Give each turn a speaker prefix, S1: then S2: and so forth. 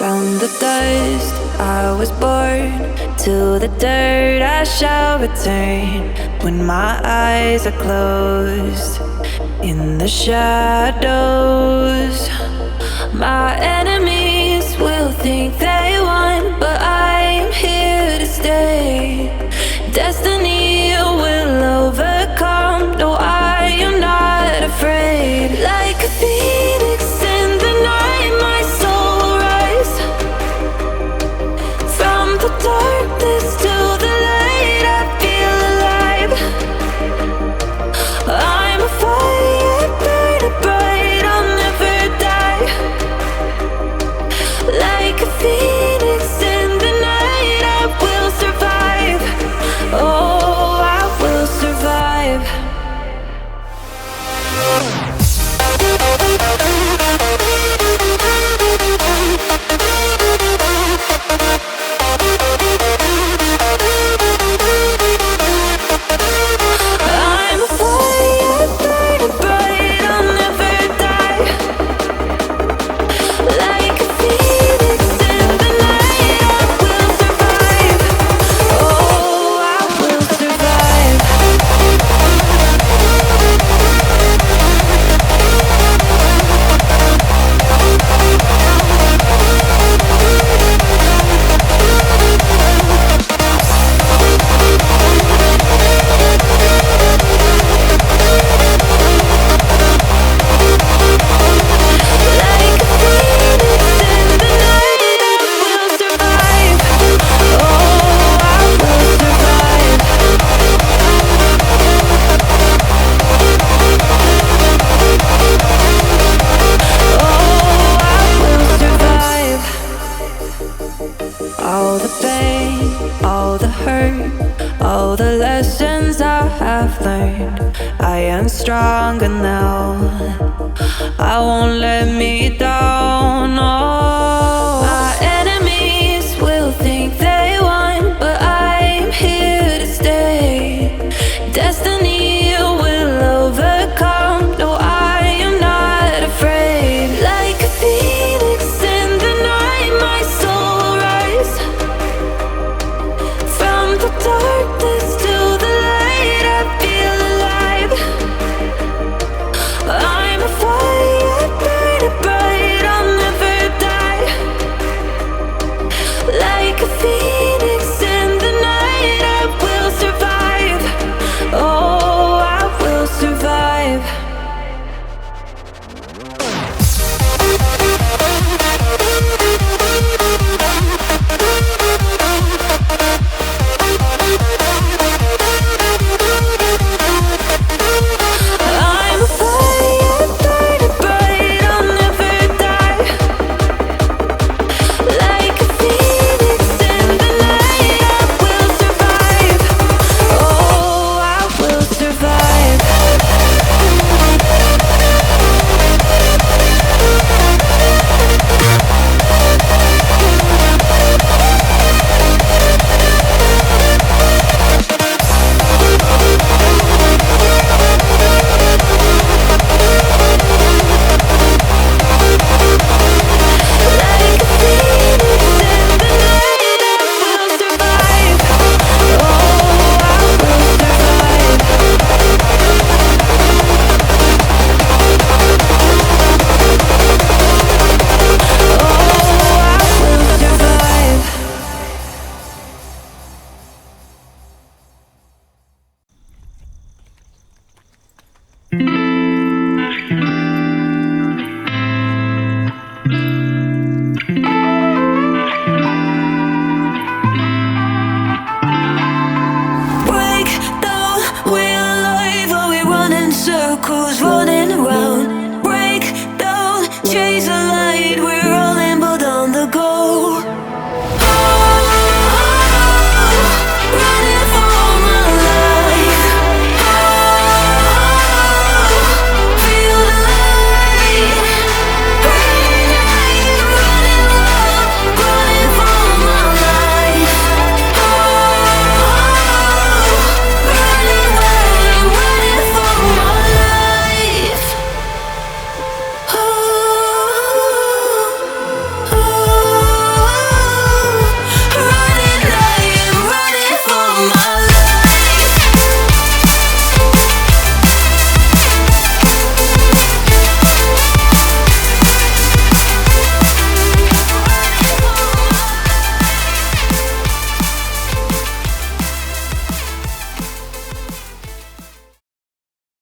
S1: From the dust I was born, to the dirt I shall return. When my eyes are closed, in the shadows, my enemies will think they won, but I am here to stay. Destiny will overcome. No, I am not afraid. Like a phoenix in the night, my soul will rise. From the darkness to the light, I feel alive. I'm a fire burning bright, I'll never die. Like a phoenix in the night, I will survive. Oh, I will survive. I'm a fire burning bright, I'll never die. Like a phoenix in the night, I will survive. Oh, I will survive. Like a phoenix in the night, I will survive. Oh, I will survive. Oh, I will survive. All the pain, all the hurt, all the lessons I have learned, I am stronger now. I won't let me down.